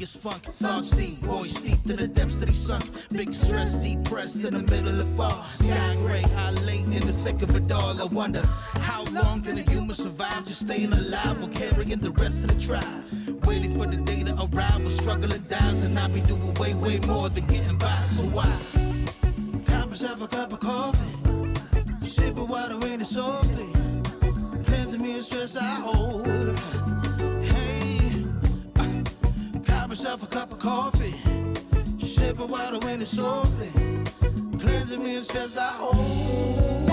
is funk. Thoughts deep, boys steeped in the depths that he sunk. Big stress, depressed in the middle of fall. Sky gray, high late in the thick of it all. I wonder, how long can a human survive just staying alive or carrying the rest of the tribe? Waiting for the day to arrive or struggling dies, and I be doing way, way more than getting by. So why? Cop myself a cup of coffee, sipping water in it softly, cleansing me of stress I hold. Hey, cop myself a cup of coffee, sipping water in it softly, cleansing me of stress I hold.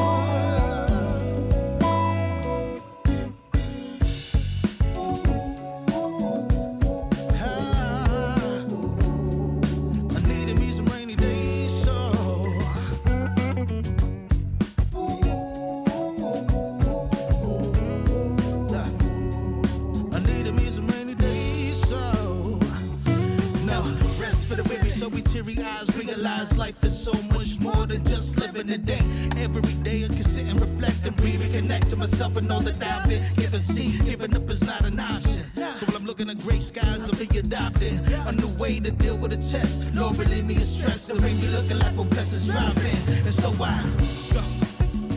Realize life is so much more than just living a day. Every day I can sit and reflect and reconnect to myself and all that I've been given. See, giving up is not an option. So when I'm looking at gray skies, I'll be adopting a new way to deal with a test. Lord, relieve me of stress. The ring be looking like when blessings drop in. And so I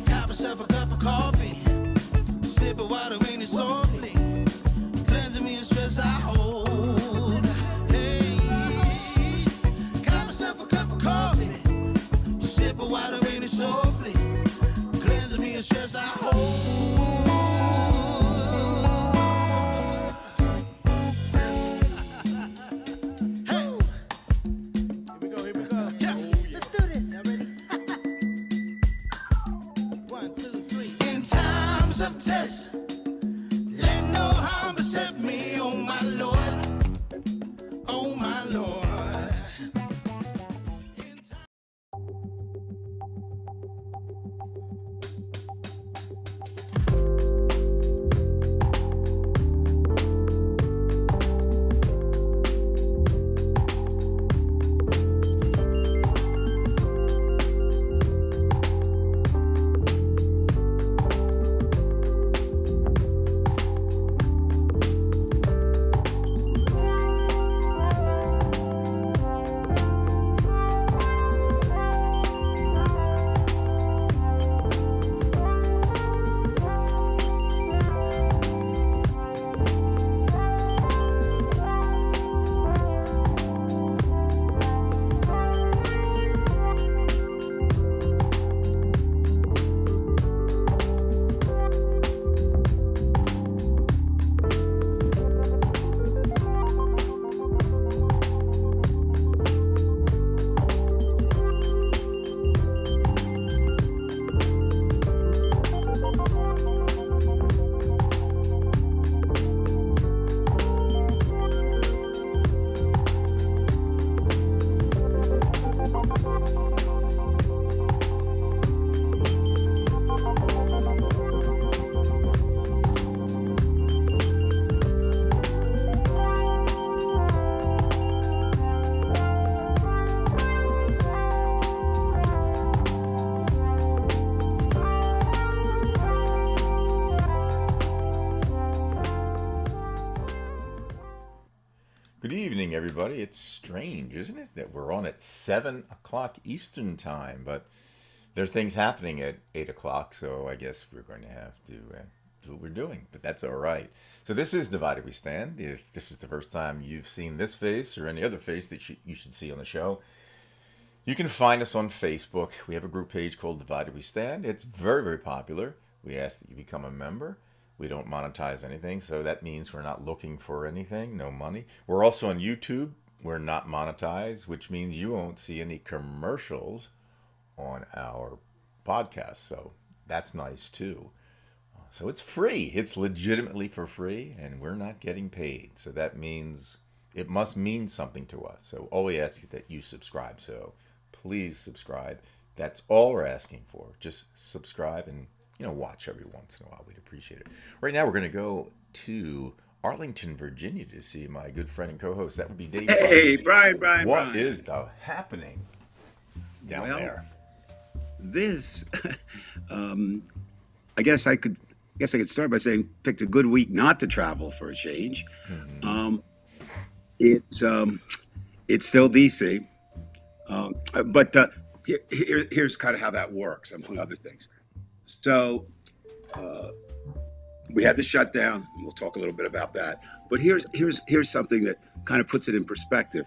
cop myself a cup of coffee, sip of water in it softly, cleansing me of stress I hold. Sip of water in it softly, cleansing me of stress I hold. Hey, here we go. Yeah, let's do this. Y'all ready? 1, 2, 3. In times of test, let no harm beset me, oh my Lord, oh my Lord. Good evening, everybody. It's strange, isn't it, that we're on at 7 o'clock Eastern time, but there are things happening at 8 o'clock, so I guess we're going to have to do what we're doing, but that's all right. So this is Divided We Stand. If this is the first time you've seen this face or any other face that you should see on the show, you can find us on Facebook. We have a group page called Divided We Stand. It's very, very popular. We ask that you become a member. We don't monetize anything, so that means we're not looking for anything, no money. We're also on YouTube. We're not monetized, which means you won't see any commercials on our podcast, so that's nice too. So it's free. It's legitimately for free, and we're not getting paid. So that means it must mean something to us. So all we ask is that you subscribe. So please subscribe. That's all we're asking for. Just subscribe and watch every once in a while. We'd appreciate it. Right now, we're going to go to Arlington, Virginia to see my good friend and co-host. That would be Dave. Hey, Brian. What is happening down there? This, I guess I could start by saying picked a good week not to travel for a change. Mm-hmm. It's it's still DC, but here's kind of how that works, among other things. So uh, we had the shutdown. And we'll talk a little bit about that. But here's something that kind of puts it in perspective.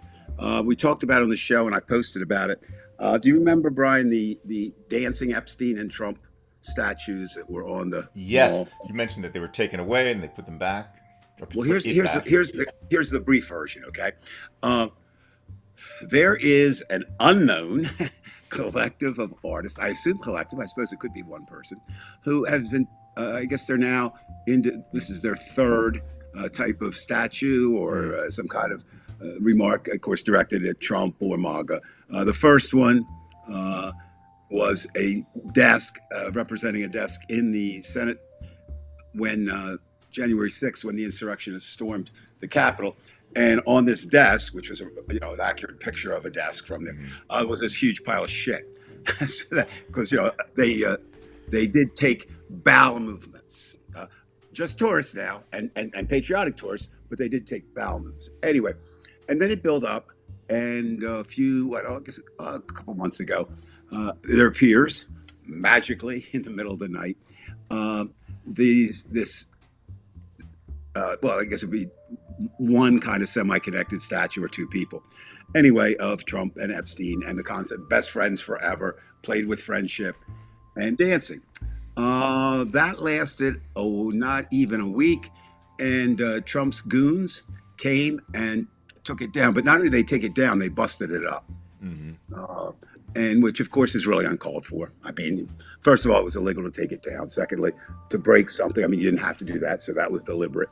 We talked about it on the show, and I posted about it. Do you remember, Brian, the dancing Epstein and Trump statues that were on the Yes, wall? you mentioned that they were taken away and they put them back, or Well, put it back. here's the brief version. Okay, uh, there is an unknown collective of artists. I assume collective. I suppose it could be one person who has been. I guess they're now into. This is their third type of statue or some kind of remark, of course, directed at Trump or MAGA. The first one uh, was a desk representing a desk in the Senate when January 6th, when the insurrectionists stormed the Capitol. And on this desk, which was an accurate picture of a desk from there, was this huge pile of shit. Because they did take bowel movements, just tourists now and patriotic tourists, but they did take bowel movements anyway. And then it built up, and I guess a couple months ago, there appears magically in the middle of the night these this well, I guess it'd be one kind of semi-connected statue or two people. Anyway, of Trump and Epstein and the concept best friends forever, played with friendship and dancing. That lasted, not even a week. And Trump's goons came and took it down. But not only did they take it down, they busted it up. Hmm. Uh, and which, of course, is really uncalled for. I mean, first of all, it was illegal to take it down. Secondly, to break something, I mean, you didn't have to do that. So that was deliberate.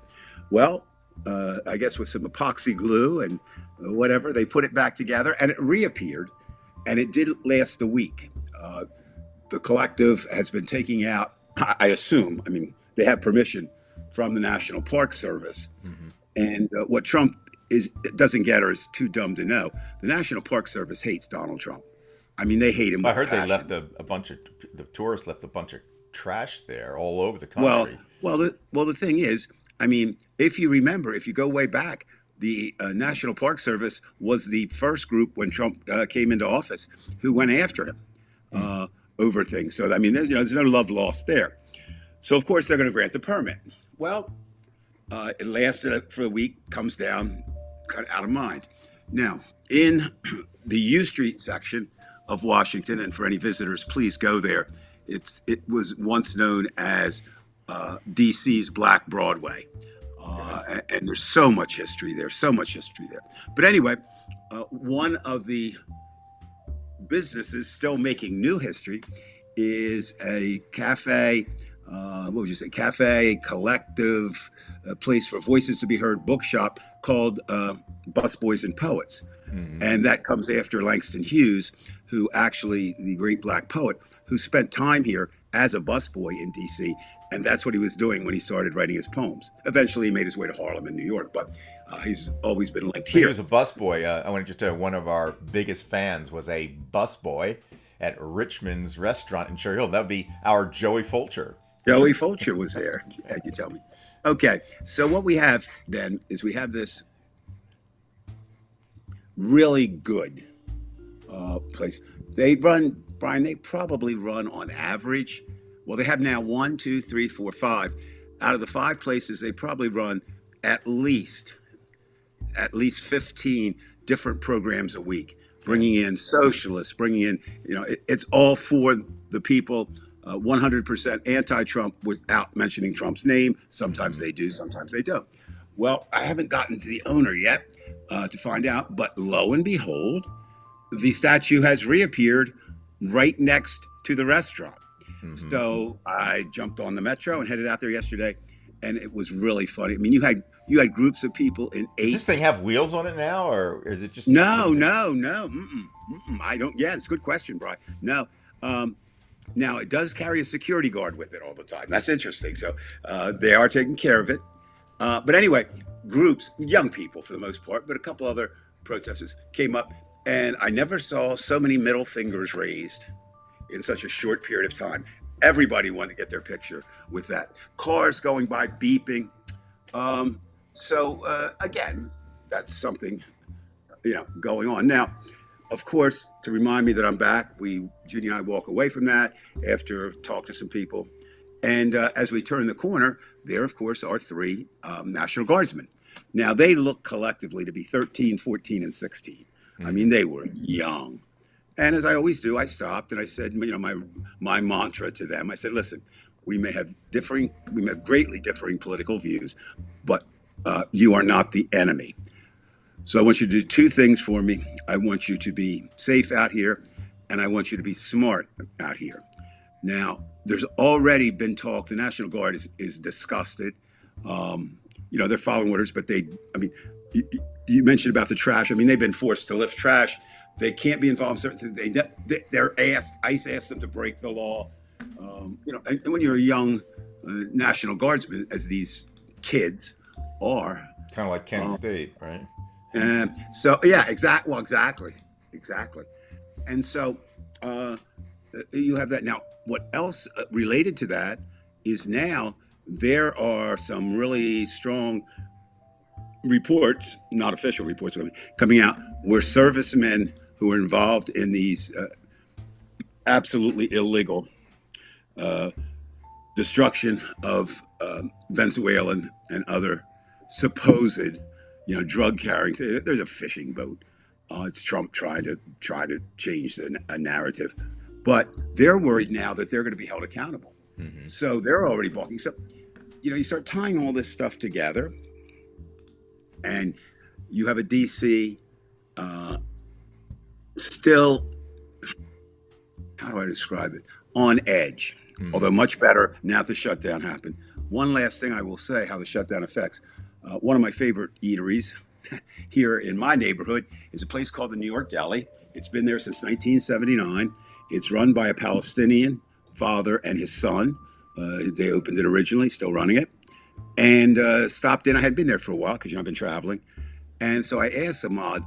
Well, I guess with some epoxy glue and whatever, they put it back together and it reappeared. And it did last a week. The collective has been taking out, I assume, I mean, they have permission from the National Park Service. Hmm. And what Trump doesn't get or is too dumb to know, the National Park Service hates Donald Trump. I mean, they hate him I with heard they passion. left a bunch of the tourists left a bunch of trash there all over the Well, country. the thing is, I mean, if you remember, if you go way back, the National Park Service was the first group when Trump came into office who went after him Mm. uh, over things. So I mean, there's no love lost there. So of course they're going to grant the permit. Well, it lasted for a week, comes down, kind of out of mind. Now, in the U Street section of Washington, and for any visitors, please go there. It was once known as DC's Black Broadway, Okay. and there's so much history there, so much history there. But anyway, one of the businesses still making new history is a cafe. What would you say? Cafe, collective, a place for voices to be heard, bookshop called Busboys and Poets. Hmm. And that comes after Langston Hughes, who actually, the great black poet, who spent time here as a busboy in DC. And that's what he was doing when he started writing his poems. Eventually, he made his way to Harlem and New York, but he's always been linked So he here. was a busboy. I want to just tell you, one of our biggest fans was a busboy at Richmond's restaurant in Cherry Hill. That would be our Joey Fulcher. Joey Fulcher was there. Had you tell me? Okay, so what we have then is we have this really good place. They run, Brian. They probably run on average. Well, they have now one, two, three, four, five. Out of the five places, they probably run at least at least 15 different programs a week, Okay. bringing in socialists, bringing in, it's all for the people, 100% anti Trump without mentioning Trump's name. Sometimes Hmm. they do, sometimes they don't. Well, I haven't gotten to the owner yet to find out, but lo and behold, the statue has reappeared right next to the restaurant. Hmm. So I jumped on the metro and headed out there yesterday, and it was really funny. I mean, you had groups of people in Does this thing eights. have wheels on it now, or is it just No, wooden? no, no. I don't. Yeah, it's a good question, Brian. No. Um, Now it does carry a security guard with it all the time. That's interesting. So they are taking care of it. But anyway, groups, young people for the most part, but a couple other protesters came up, and I never saw so many middle fingers raised in such a short period of time. Everybody wanted to get their picture with that. Cars going by beeping. So again, that's something, going on now. Of course, to remind me that I'm back, Judy and I walk away from that after talk to some people. And as we turn the corner, there, of course, are three National Guardsmen. Now, they look collectively to be 13, 14, and 16. I mean, they were young. And as I always do, I stopped and I said, my mantra to them, I said, listen, we may have greatly differing political views, but you are not the enemy. So I want you to do two things for me. I want you to be safe out here, and I want you to be smart out here. Now, there's already been talk. The National Guard is disgusted. They're following orders, but you mentioned about the trash. I mean, they've been forced to lift trash. They can't be involved in certain things. ICE asked them to break the law. And when you're a young National Guardsman, as these kids are. Kind of like Kent State, right? So, yeah, exactly. And so you have that. Now, what else related to that is now there are some really strong reports, not official reports, coming out where servicemen who are involved in these absolutely illegal destruction of Venezuelan and other supposed, drug carrying. There's a fishing boat. It's Trump trying to change a narrative, but they're worried now that they're going to be held accountable. Mm-hmm. So they're already balking. So, you start tying all this stuff together, and you have a DC still, how do I describe it? On edge, although much better now that the shutdown happened. One last thing I will say, how the shutdown affects. One of my favorite eateries here in my neighborhood is a place called the New York Deli. It's been there since 1979. It's run by a Palestinian father and his son. They opened it originally, still running it. And stopped in. I had been there for a while because I've been traveling. And so I asked Ahmad,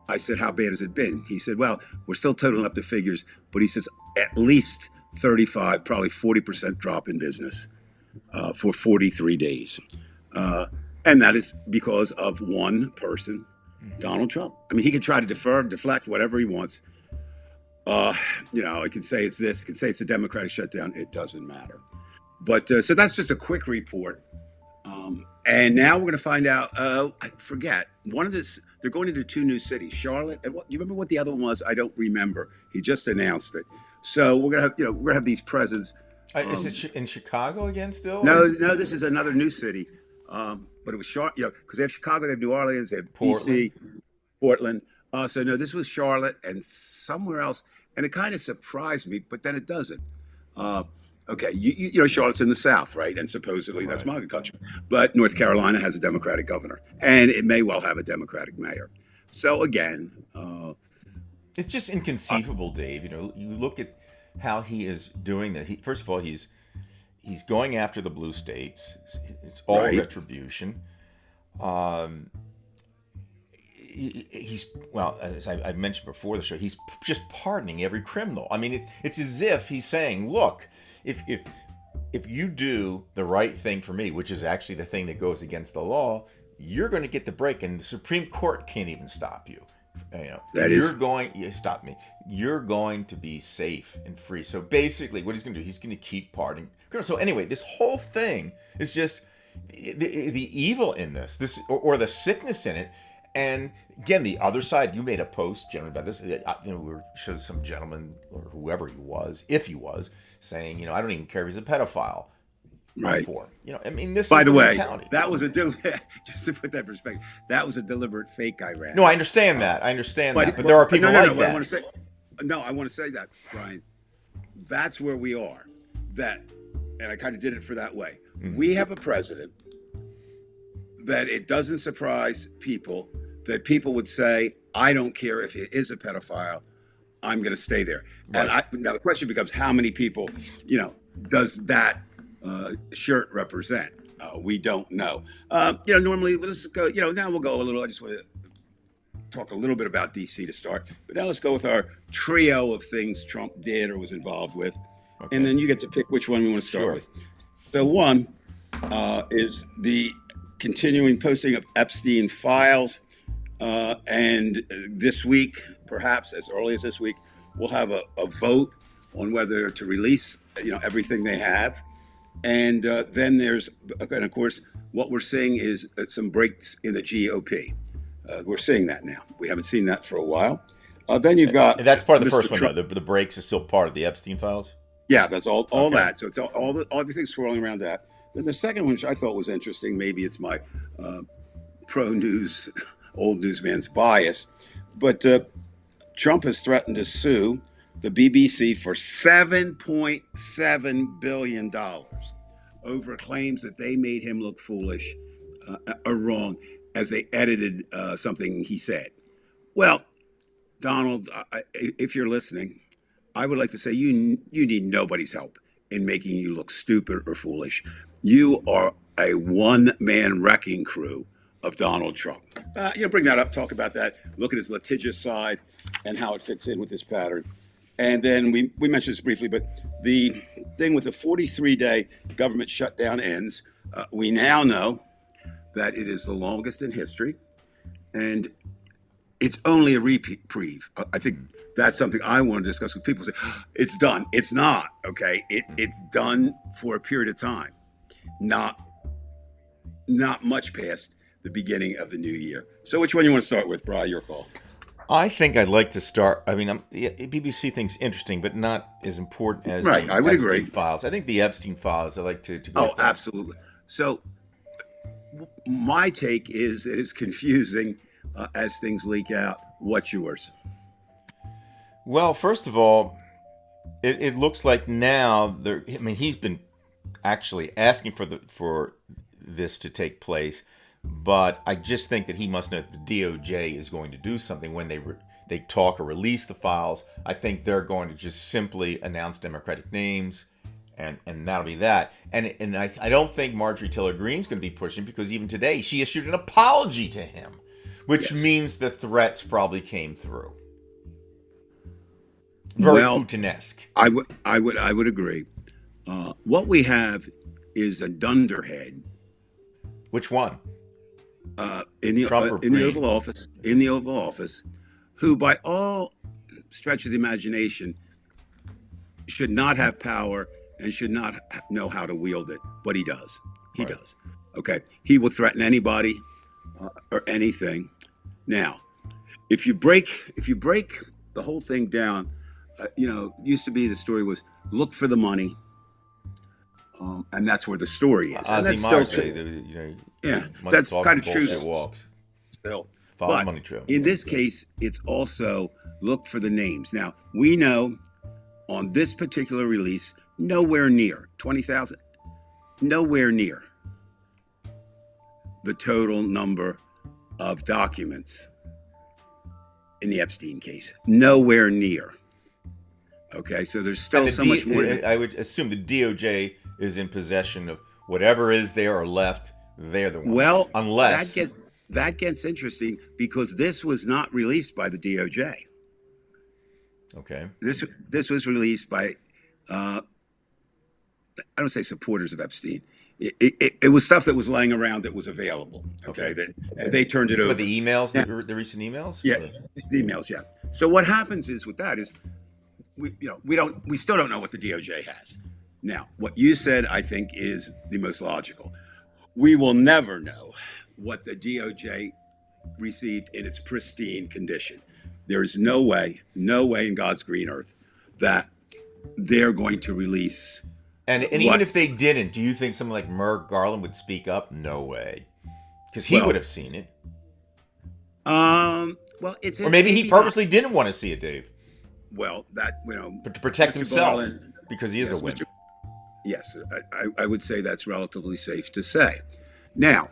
I said, how bad has it been? He said, well, we're still totaling up the figures, but he says at least 35, probably 40% drop in business for 43 days. And that is because of one person, Donald Trump. I mean, he can try to deflect, whatever he wants. He can say it's this, he can say it's a Democratic shutdown. It doesn't matter. But so that's just a quick report. And now we're going to find out, I forget, they're going into two new cities, Charlotte. And do you remember what the other one was? I don't remember. He just announced it. So we're going to have, we're going to have these presidents. Is it in Chicago again still? No, this is another new city. But it was Charlotte, because they have Chicago, they have New Orleans, they have DC, Portland. So no, this was Charlotte and somewhere else. And it kind of surprised me, but then it doesn't. Okay, Charlotte's in the South, right? And supposedly that's MAGA country. But North Carolina has a Democratic governor, and it may well have a Democratic mayor. So again, it's just inconceivable, Dave. You look at how he is doing that. First of all, he's going after the blue states. It's all retribution. He's as I mentioned before the show, he's just pardoning every criminal. I mean, it's as if he's saying, look, if you do the right thing for me, which is actually the thing that goes against the law, you're going to get the break, and the Supreme Court can't even stop you. Stop me. You're going to be safe and free. So basically, what he's going to do, he's going to keep pardoning. So anyway, this whole thing is just the evil in this or the sickness in it. And again, the other side, you made a post generally about this. We showed some gentleman or whoever he was, if he was, saying, I don't even care if he's a pedophile. Right. I mean, this. By is the way, mentality. That was just to put that in perspective. That was a deliberate fake I ran. No, I understand that. But there are people like that. I want to say that, Brian. That's where we are. And I kind of did it for that way. Mm-hmm. We have a president that it doesn't surprise people that people would say, I don't care if he is a pedophile, I'm going to stay there. Right. And now the question becomes, how many people, does that shirt represent? We don't know. Normally, let's go, now we'll go a little, I just want to talk a little bit about DC to start. But now let's go with our trio of things Trump did or was involved with. Okay. And then you get to pick which one we want to start with. So one is the continuing posting of Epstein files. And this week, perhaps as early as this week, we'll have a vote on whether to release, everything they have. And then and of course, what we're seeing is some breaks in the GOP. We're seeing that now. We haven't seen that for a while. Then you've got And that's part of the Mr. first one, Trump. though. The breaks is still part of the Epstein files. Yeah, that's all Okay. that. So it's all everything's swirling around that. Then the second one, which I thought was interesting, maybe it's my pro-news, old newsman's bias, but Trump has threatened to sue the BBC for $7.7 billion over claims that they made him look foolish or wrong as they edited something he said. Well, Donald, if you're listening, I would like to say you need nobody's help in making you look stupid or foolish. You are a one-man wrecking crew of Donald Trump. Bring that up, talk about that, look at his litigious side and how it fits in with this pattern. And then we mentioned this briefly, but the thing with the 43-day government shutdown ends. We now know that it is the longest in history, and it's only a reprieve. I think that's something I want to discuss with people. Say it's done. It's not. Okay, it's done for a period of time, not much past the beginning of the new year. So, which one you want to start with, Bri? Your call. I think I'd like to start. I mean, BBC thing's interesting, but not as important as Right, the I would Epstein agree. files. I think the Epstein files. I like to go. Oh, with that. absolutely. So, my take is it is confusing as things leak out. What's yours? Well, first of all, it looks like now there. I mean, he's been actually asking for this to take place, but I just think that he must know that the DOJ is going to do something when they talk or release the files. I think they're going to just simply announce Democratic names, and that'll be that. And I don't think Marjorie Taylor Greene's going to be pushing, because even today she issued an apology to him, which Yes. means the threats probably came through. Very Well, Putin-esque. I would agree. What we have is a dunderhead Which one? in the Trump or Green? Oval Office, who by all stretch of the imagination should not have power and should not know how to wield it, but he does. He Right. does. Okay, he will threaten anybody or anything. Now, if you break the whole thing down, used to be the story was look for the money, and that's where the story is. And Ozzy that's still Myers true. say, Yeah, money that's talks, kind of true. bullshit walks. Still. Follow the But money trail. in Yeah, this good. case, it's also look for the names. Now, we know on this particular release, nowhere near 20,000, nowhere near the total number of documents in the Epstein case. Nowhere near. Okay, so there's still And the so much more. I would assume the DOJ is in possession of whatever is there or left. They're the ones. Well, unless that gets interesting because this was not released by the DOJ. okay, This was released by I don't say supporters of Epstein. It was stuff that was laying around that was available. Okay, that they turned it over. but the emails, Yeah. the recent emails, Yeah, Or- the emails. Yeah. So what happens is with that is we still don't know what the DOJ has. Now, what you said, I think, is the most logical. We will never know what the DOJ received in its pristine condition. There is no way in God's green earth that they're going to release. And What? even if they didn't, do you think someone like Merrick Garland would speak up? No way, because he Well, would have seen it, Well, it's or maybe he not. purposely didn't want to see it, Dave, Well, that but to protect Mr. himself, Garland- because he is yes, a wimp. Yes, I would say that's relatively safe to say. Now,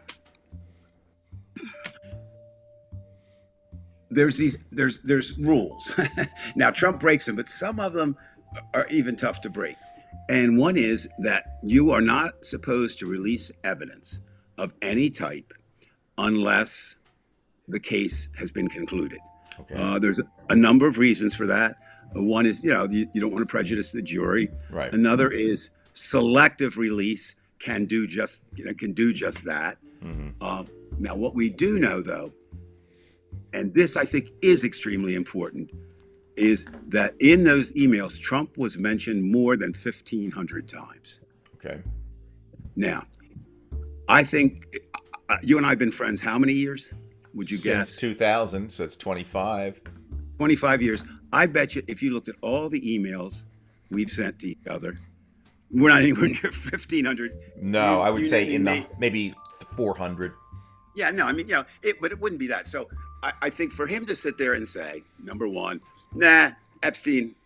there's rules. Now Trump breaks them, but some of them are even tough to break. And one is that you are not supposed to release evidence of any type unless the case has been concluded. Okay. There's a number of reasons for that. One is, you don't want to prejudice the jury. Right. Another is selective release can do just that. Mm-hmm. Now, what we do know, though, and this I think is extremely important, is that in those emails, Trump was mentioned more than 1,500 times. Okay. Now, I think you and I have been friends how many years? Would you Since guess? 2000, so it's 25. 25 years. I bet you if you looked at all the emails we've sent to each other, we're not anywhere near 1,500. No, I would say in the me. maybe 400. Yeah, no, I mean, but it wouldn't be that. So I think for him to sit there and say, number one, nah, Epstein.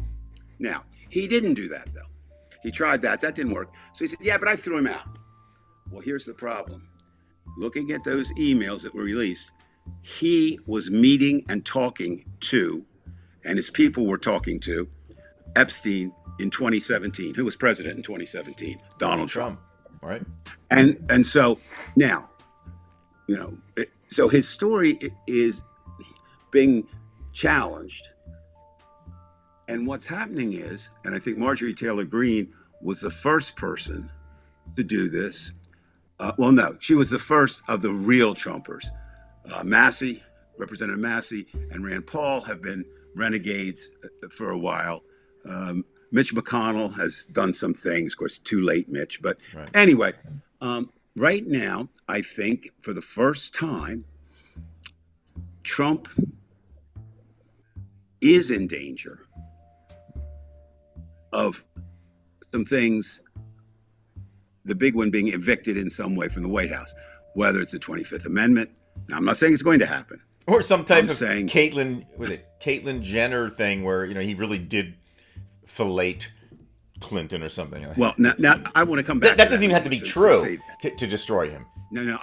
Now, he didn't do that, though. He tried that. That didn't work. So he said, yeah, but I threw him out. Well, here's the problem. Looking at those emails that were released, he was meeting and talking to, and his people were talking to, Epstein in 2017. Who was president in 2017? Donald Trump. Right. And so now, so his story is being challenged. And what's happening is, and I think Marjorie Taylor Greene was the first person to do this. Well, no, she was the first of the real Trumpers. Massey, Representative Massey, and Rand Paul have been renegades for a while. Mitch McConnell has done some things, of course, too late, Mitch. But Right. Anyway, right now, I think for the first time, Trump is in danger of some things, the big one being evicted in some way from the White House, whether it's the 25th Amendment. Now, I'm not saying it's going to happen. Or some type I'm of saying- Caitlyn Jenner thing where, he really did fillet Clinton or something. Well, now I want to come back. That doesn't even have to be So true save that. to destroy him. No,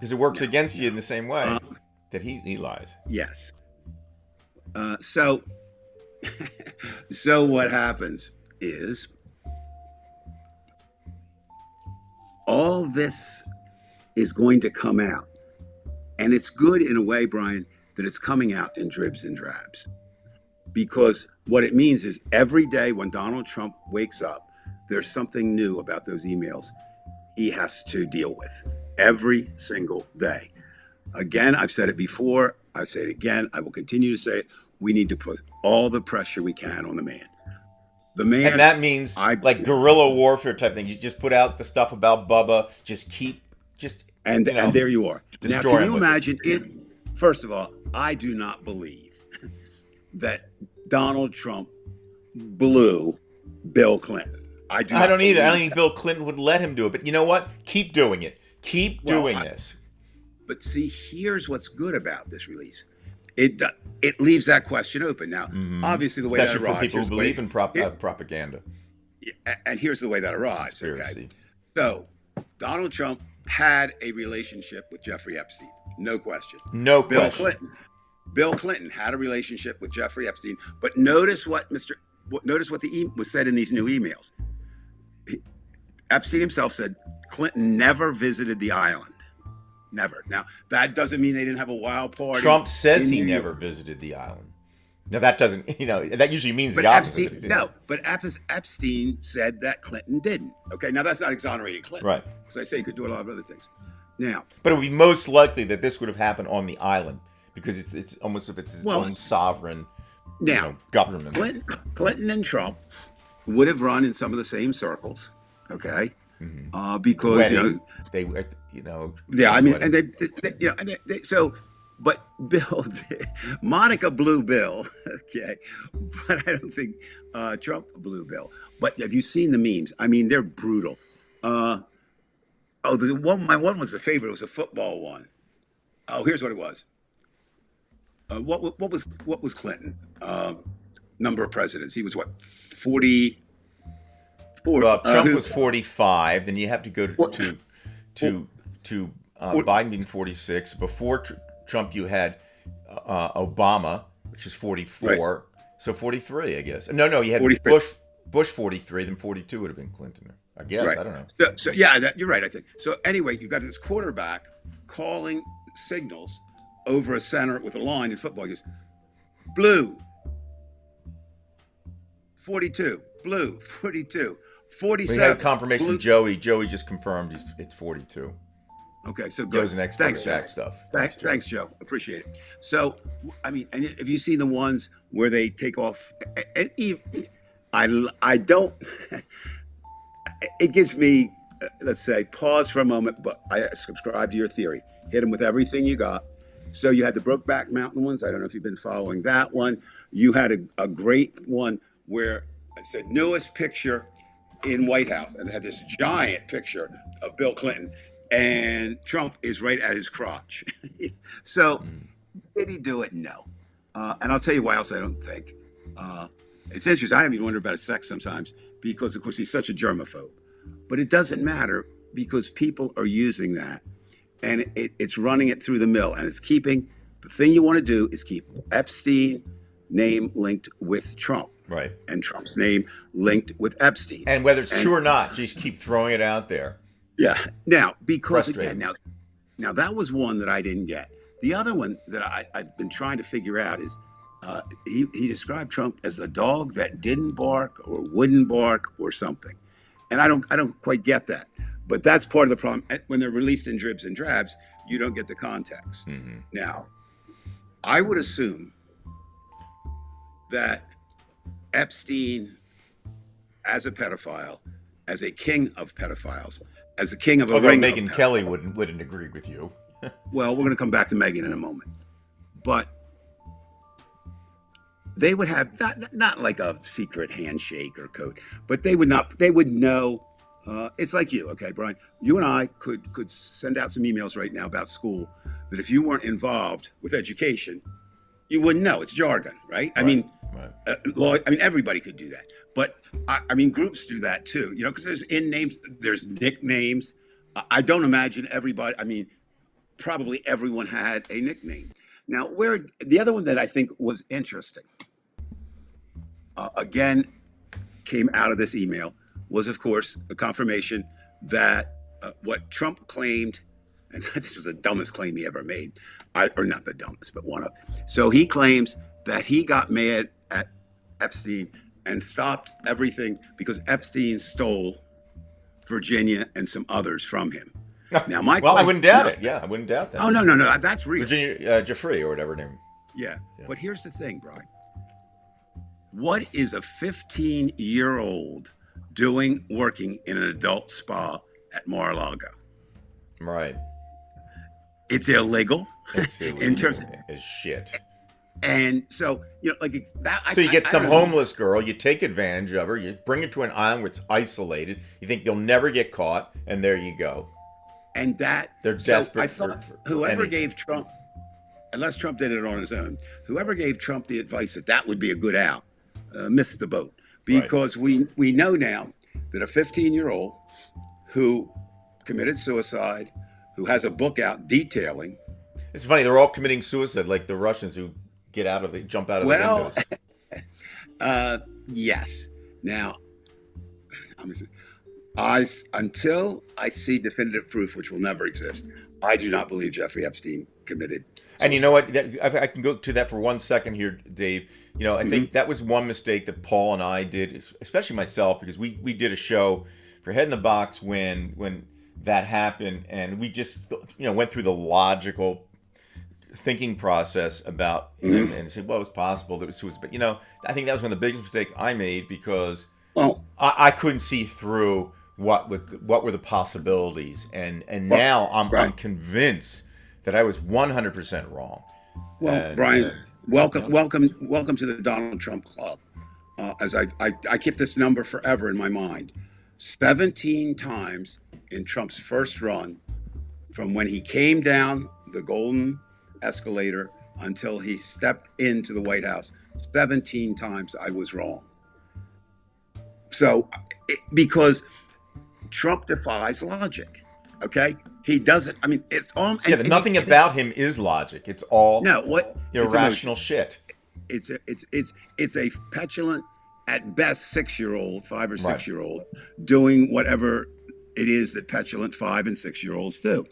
Because it works against you in the same way that he lies. yes. So what happens is all this is going to come out. And it's good in a way, Brian, that it's coming out in dribs and drabs. Because what it means is every day when Donald Trump wakes up, there's something new about those emails he has to deal with every single day. Again, I've said it before, I say it again, I will continue to say it. We need to put all the pressure we can on the man. The man, And that means like guerrilla warfare type thing. You just put out the stuff about Bubba, and there you are. Now, destroy can him you with it. imagine it? First of all, I do not believe that Donald Trump blew Bill Clinton. I don't either. I don't believe think that. Bill Clinton would let him do it. But you know what? Keep doing it. Keep doing this. But see, here's what's good about this release. It leaves that question open. Now, obviously, the way Especially that for arrives. people who here's the way- believe in propaganda. and here's the way that arrives. Okay. Conspiracy. So, Donald Trump had a relationship with Jeffrey Epstein. No question. No Bill question. Bill Clinton had a relationship with Jeffrey Epstein. But notice what was said in these new emails. Epstein himself said Clinton never visited the island. Never. Now, that doesn't mean they didn't have a wild party. Trump says in he New never York. visited the island. Now that doesn't, that usually means But the opposite. Epstein, no, but Epstein said that Clinton didn't. Okay, now that's not exonerating Clinton. Right. Because I say he could do a lot of other things. Now, But it would be most likely that this would have happened on the island because it's almost if it's its Well, own sovereign now, government. Clinton and Trump would have run in some of the same circles. Okay, because Wedding, yeah, I mean, wedding. and they so, but Bill, Monica blew Bill, okay, but I don't think Trump blew Bill. But have you seen the memes? I mean, they're brutal. My one was a favorite. It was a football one. Oh, here's what it was. What was Clinton? Number of presidents? He was what, 44? Well, Trump was 45. Then you have to go to Biden being 46. Before Trump, you had Obama, which is 44. Right. So 43, I guess. No, you had 43. Bush 43. Then 42 would have been Clinton. I guess. Right. I don't know. So yeah, you're right. I think so. Anyway, you got this quarterback calling signals over a center with a line in football. He goes, blue, 42, blue, 42, 47. We had a confirmation. blue. Joey just confirmed it's 42. Okay, so good. Joe's an expert Thanks, at Joe. that stuff. Thanks, Joe. Appreciate it. So, I mean, and have you seen the ones where they take off? And I don't. It gives me, let's say, pause for a moment. But I subscribe to your theory. Hit them with everything you got. So you had the Brokeback Mountain ones. I don't know if you've been following that one. You had a great one where it said newest picture in White House, and it had this giant picture of Bill Clinton, and Trump is right at his crotch. So did he do it? No. And I'll tell you why else I don't think. It's interesting. I even wonder about his sex sometimes because, of course, he's such a germaphobe. But it doesn't matter because people are using that, and it's running it through the mill, and it's keeping the thing you want to do is keep Epstein name linked with Trump. Right. And Trump's name linked with Epstein. And whether it's true or not, just keep throwing it out there. Yeah. Now, because again, now that was one that I didn't get. The other one that I've been trying to figure out is he described Trump as a dog that didn't bark or wouldn't bark or something. And I don't quite get that. But that's part of the problem. When they're released in dribs and drabs, you don't get the context. Mm-hmm. Now, I would assume that Epstein, as a pedophile, as a king of pedophiles, as a king of a ring. Megyn Kelly wouldn't agree with you. Well, we're going to come back to Megyn in a moment, but they would have not like a secret handshake or code, but they would not. They would know. It's like you, okay, Brian. You and I could send out some emails right now about school that if you weren't involved with education, you wouldn't know. It's jargon, right? I mean, law. I mean, everybody could do that, but I mean, groups do that too. You know, because there's names, there's nicknames. I don't imagine everybody. I mean, probably everyone had a nickname. Now, where the other one that I think was interesting, again, came out of this email was, of course, a confirmation that what Trump claimed, and this was the dumbest claim he ever made, or not the dumbest, but one of. So he claims that he got mad at Epstein and stopped everything because Epstein stole Virginia and some others from him. Now, I wouldn't doubt it. Yeah, I wouldn't doubt that. Oh, no, that's real. Virginia Jeffrey or whatever name. Yeah, but here's the thing, Brian. What is a 15-year-old working in an adult spa at Mar-a-Lago? Right. It's illegal. It's illegal in terms as shit. And so, you know, like that. So you get some homeless girl, you take advantage of her, you bring her to an island where it's isolated. You think you'll never get caught, and there you go. And that they're desperate. I thought whoever gave Trump, unless Trump did it on his own, whoever gave Trump the advice that would be a good out, missed the boat, because we know now that a 15-year-old who committed suicide, who has a book out detailing. It's funny, they're all committing suicide, like the Russians who jump out of the windows. Yes. Now, until I see definitive proof, which will never exist, I do not believe Jeffrey Epstein committed suicide. And you know what? I can go to that for 1 second here, Dave. You know, I think that was one mistake that Paul and I did, especially myself, because we did a show for Head in the Box when that happened, and we just went through the logical thinking process about and said, well, it was possible that it was suicide. But I think that was one of the biggest mistakes I made because I couldn't see through what were the possibilities, and now I'm convinced that I was 100% wrong. Well, Brian, welcome to the Donald Trump Club. As I keep this number forever in my mind, 17 times in Trump's first run, from when he came down the golden escalator until he stepped into the White House, 17 times I was wrong. So, because Trump defies logic, okay? He doesn't. I mean, it's all. Nothing about him is logic. It's all irrational shit. It's a petulant, at best, 6-year-old, 5 or 6-year-old, doing whatever it is that petulant 5 and 6-year-olds do.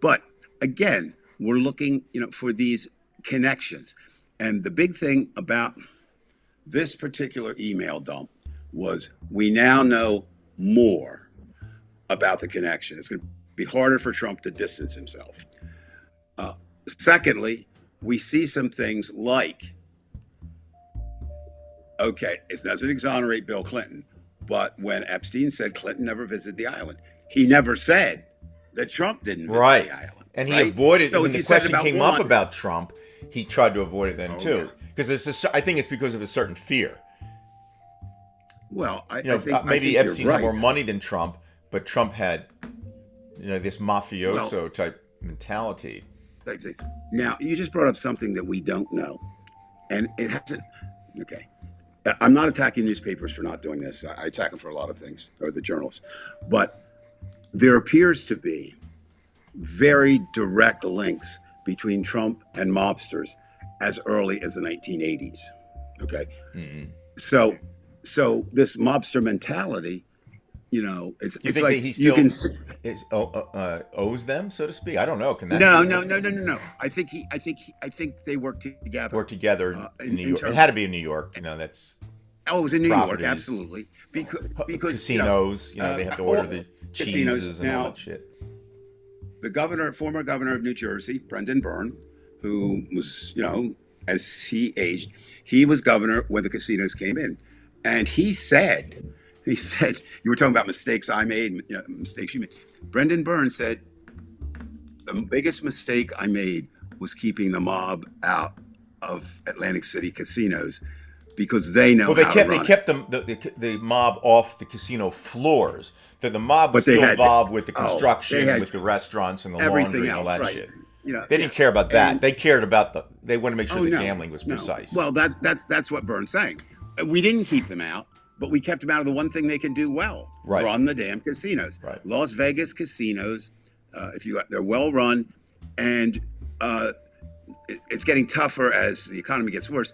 But again, we're looking, for these connections. And the big thing about this particular email dump was we now know more about the connection. It's going to be harder for Trump to distance himself. Secondly, we see some things like, okay, it doesn't exonerate Bill Clinton, but when Epstein said Clinton never visited the island, he never said that Trump didn't visit the island. And he right? avoided, So when if the you said question about came up one- about Trump, he tried to avoid it then too. yeah. Because I think it's because of a certain fear. Well, I You know, think maybe I think Epstein you're had right. more money than Trump, but Trump had, this mafioso type mentality. Now, you just brought up something that we don't know, and it hasn't. Okay, I'm not attacking newspapers for not doing this. I attack them for a lot of things, or the journalists, but there appears to be very direct links between Trump and mobsters as early as the 1980s. Okay, so this mobster mentality, it's You it's think like that he you still can owes them, so to speak? I don't know. Can that no. I think they work together. work together in New in York? terms- It had to be in New York. That's Oh, it was in New York, properties. absolutely. Because casinos. They have to order the casinos. cheeses and Now, all that shit. the former governor of New Jersey, Brendan Byrne, who was, as he aged, he was governor when the casinos came in, and he said, you were talking about mistakes I made, mistakes you made. Brendan Byrne said, the biggest mistake I made was keeping the mob out of Atlantic City casinos, because they know how to run They kept the mob off the casino floors. The mob was But they still had- involved with the oh, construction, they had with the restaurants and the everything laundry and all else, that right. shit. They They didn't care about that. And- They cared about they wanted to make sure Oh, the no, gambling was no. precise. Well, that's what Byrne's saying. We didn't keep them out, but we kept them out of the one thing they can do well: Right. run the damn casinos. Right. Las Vegas casinos, they're well run, and it's getting tougher as the economy gets worse.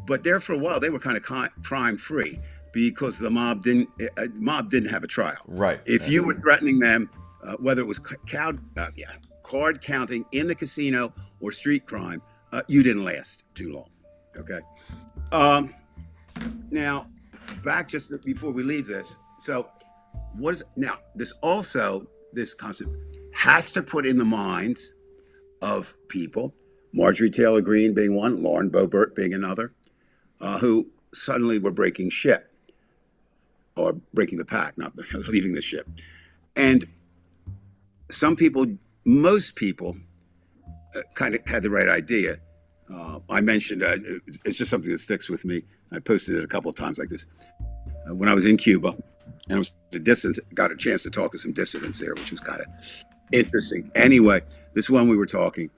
But there for a while, they were kind of crime free because the mob didn't have a trial. Right. If you were threatening them, whether it was card counting in the casino or street crime, you didn't last too long. Okay. Now, back just before we leave this. So, this concept has to put in the minds of people, Marjorie Taylor Greene being one, Lauren Boebert being another, who suddenly were breaking ship, or breaking the pack, not leaving the ship. And most people kind of had the right idea. I mentioned, it's just something that sticks with me. I posted it a couple of times like this. When I was in Cuba, and I was at a distance, got a chance to talk to some dissidents there, which was kind of interesting. Anyway, this one we were talking,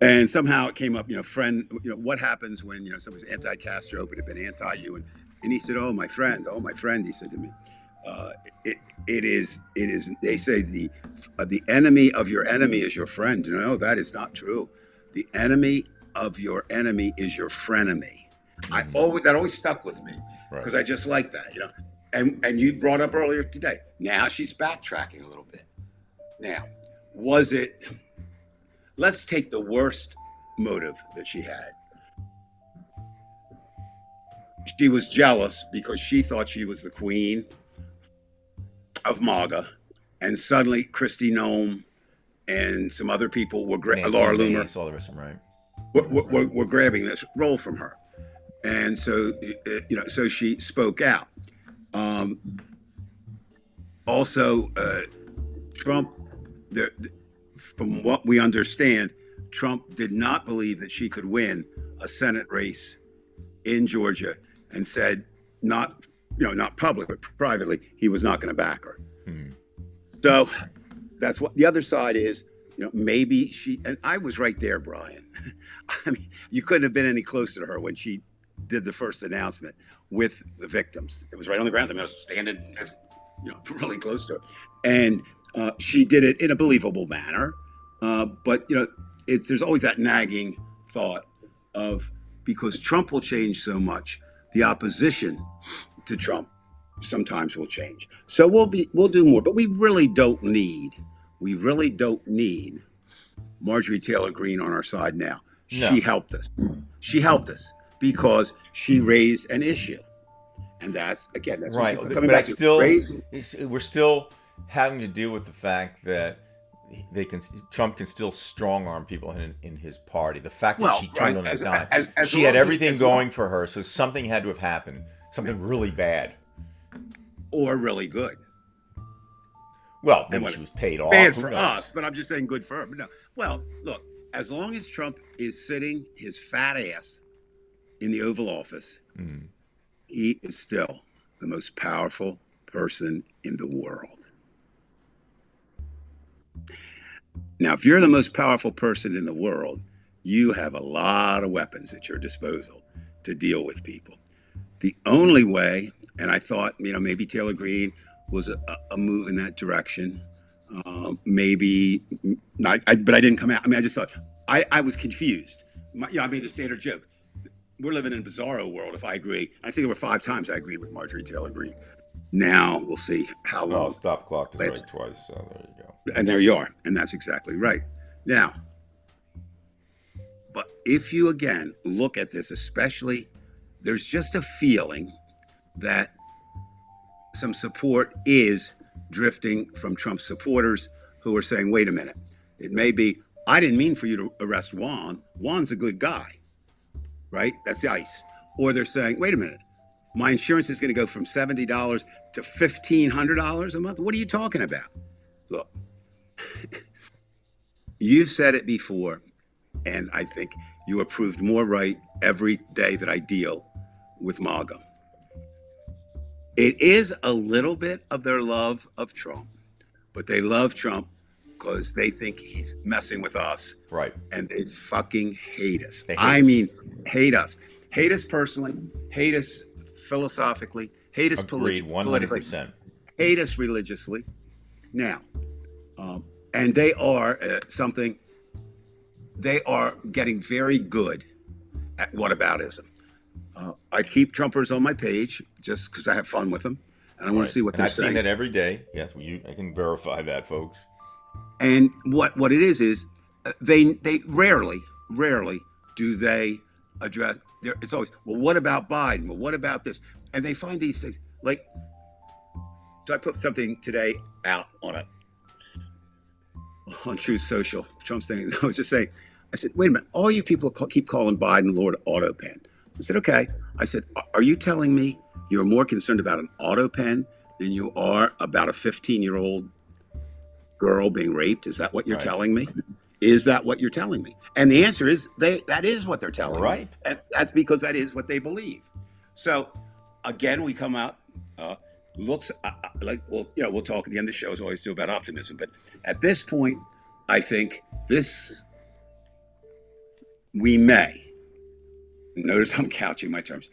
and somehow it came up, what happens when, somebody's anti-Castro, but had been anti-you, and he said, oh, my friend, he said to me, it is, they say the enemy of your enemy is your friend. No, that is not true. The enemy of your enemy is your frenemy. That always stuck with me, because I just like that, and you brought up earlier today. Now she's backtracking a little bit. Now, let's take the worst motive that she had. She was jealous because she thought she was the queen of MAGA, and suddenly Kristi Noem and some other people were Laura Loomer, all the rest of them, right? were grabbing this role from her, and so so she spoke out. Also, Trump, from what we understand, Trump did not believe that she could win a Senate race in Georgia, and said, not public, but privately, he was not going to back her. So that's what the other side is. Maybe she, and I was right there, Brian. I mean, you couldn't have been any closer to her when she did the first announcement with the victims. It was right on the ground. I was standing, really close to her, and she did it in a believable manner. But there's always that nagging thought of, because Trump will change so much, the opposition to Trump sometimes will change. So we'll do more, but we really don't need Marjorie Taylor Greene on our side now. No. She helped us. Because she raised an issue. And that's Right. what coming But back to raising. we're still having to deal with the fact that Trump can still strong arm people in his party. The fact that Well, she turned right, on a dime, as she had long everything as long, going for her, so something had to have happened, something really bad. or really good. Well, And maybe what she was paid off. bad Who for knows? us, but I'm just saying good for her. But no, well, look, as long as Trump is sitting his fat ass in the Oval Office, he is still the most powerful person in the world. Now, if you're the most powerful person in the world, you have a lot of weapons at your disposal to deal with people. The only way, and I thought, maybe Taylor Greene was a move in that direction. Maybe not, but I didn't come out. I mean, I just thought, I was confused. I made the standard joke. We're living in a bizarro world if I agree. I think there were 5 times I agreed with Marjorie Taylor Greene. Now we'll see how long. Oh, stop clock is right twice, so there you go. And there you are. And that's exactly right. Now, but if you again look at this, especially, there's just a feeling that some support is drifting from Trump supporters who are saying, wait a minute, it may be, I didn't mean for you to arrest Juan. Juan's a good guy, right? That's the ICE. Or they're saying, wait a minute, my insurance is going to go from $70 to $1,500 a month. What are you talking about? Look, you've said it before, and I think you are proved more right every day that I deal with MAGA. It is a little bit of their love of Trump, but they love Trump because they think he's messing with us. Right. And they fucking hate us. Hate us. Hate us personally, hate us philosophically, hate us politically, 100%. hate us religiously. Now, and they are they are getting very good at whataboutism. I keep Trumpers on my page just because I have fun with them, and I want to see what they're saying. I've seen that every day. Yes, I can verify that, folks. And what it is they rarely do they address. It's always, well, what about Biden? Well, what about this? And they find these things like. So I put something today out on Truth Social, Trump's thing. And I was just saying, I said, wait a minute, all you people keep calling Biden Lord Autopen. I said, okay. I said, are you telling me you're more concerned about an Autopen than you are about a 15-year-old girl being raped? Is that what you're telling me? Is that what you're telling me? And the answer is that is what they're telling me. And that's because that is what they believe. So again, we come out, looks like, well, we'll talk at the end of the show as always do about optimism. But at this point, I think we may, notice I'm couching my terms,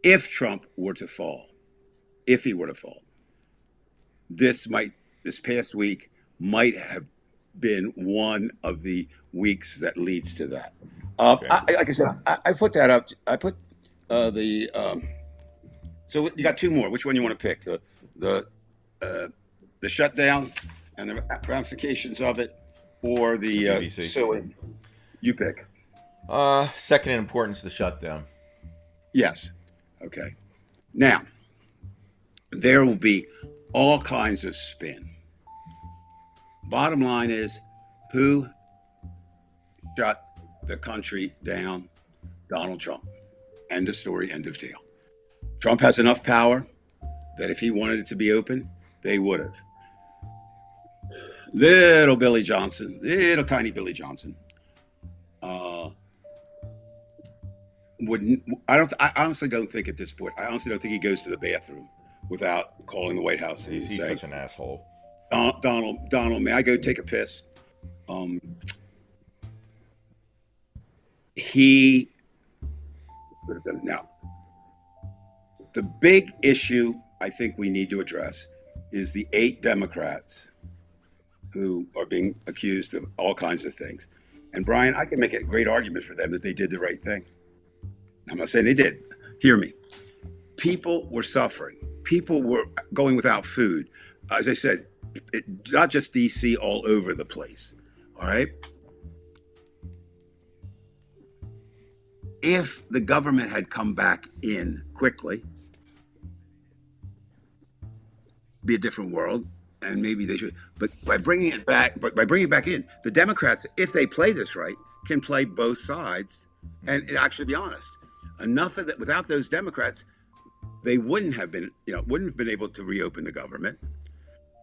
if Trump were to fall, this past week might have been one of the weeks that leads to that. Like I said, I put that up. I put so you got 2 more. Which one you want to pick? The shutdown and the ramifications of it, or the suing? You pick. Second in importance, the shutdown. Yes. Okay. Now, there will be all kinds of spin. Bottom line is, who shut the country down? Donald Trump. End of story, end of tale. Trump has enough power that if he wanted it to be open, they would have. Little tiny Billy Johnson, I honestly don't think at this point, I honestly don't think he goes to the bathroom without calling the White House. He's such an asshole. Donald, may I go take a piss? He would have done it. Now, the big issue I think we need to address is the 8 Democrats who are being accused of all kinds of things. And Brian, I can make a great argument for them that they did the right thing. I'm not saying they did. Hear me. People were suffering. People were going without food. As I said, not just DC, all over the place. All right. If the government had come back in quickly, be a different world. and maybe they should. But by bringing it back, in, the Democrats, if they play this right, can play both sides, and actually be honest. Enough of that. Without those Democrats, they wouldn't have been able to reopen the government,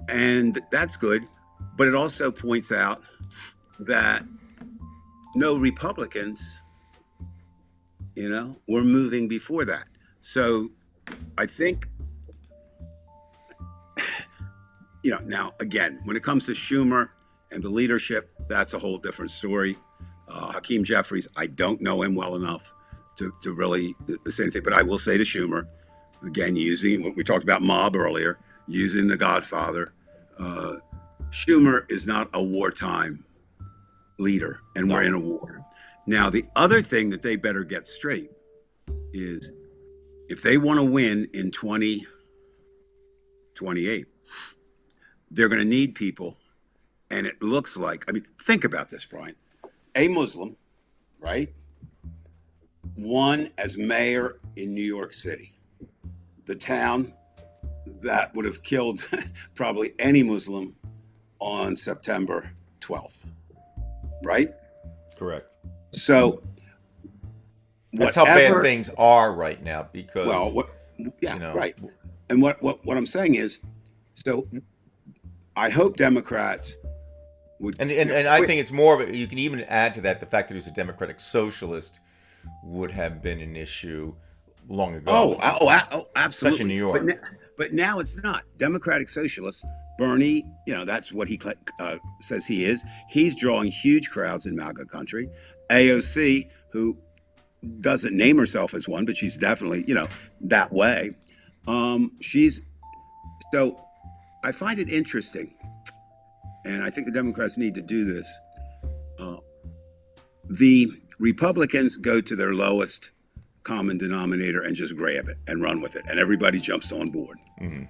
and that's good. But it also points out that no Republicans, were moving before that. So I think, now again, when it comes to Schumer and the leadership, that's a whole different story. Hakeem Jeffries, I don't know him well enough to really say anything, but I will say to Schumer, again, using what we talked about mob earlier, using the Godfather, Schumer is not a wartime leader, and we're in a war. Now, the other thing that they better get straight is if they want to win in 2028, they're going to need people. And it looks like, think about this, Brian. A Muslim, right, won as mayor in New York City, the town that would have killed probably any Muslim on September 12th, right? Correct. So that's how bad things are right now, because right. And what I'm saying is, so I hope Democrats would, and I think it's more of it. You can even add to that the fact that he was a Democratic socialist would have been an issue long ago. Oh, absolutely. Especially in New York. But now it's not. Democratic socialists, Bernie, that's what he says he is. He's drawing huge crowds in MAGA country. AOC, who doesn't name herself as one, but she's definitely, that way. So I find it interesting, and I think the Democrats need to do this. The Republicans go to their lowest common denominator and just grab it and run with it, and everybody jumps on board. Mm-hmm.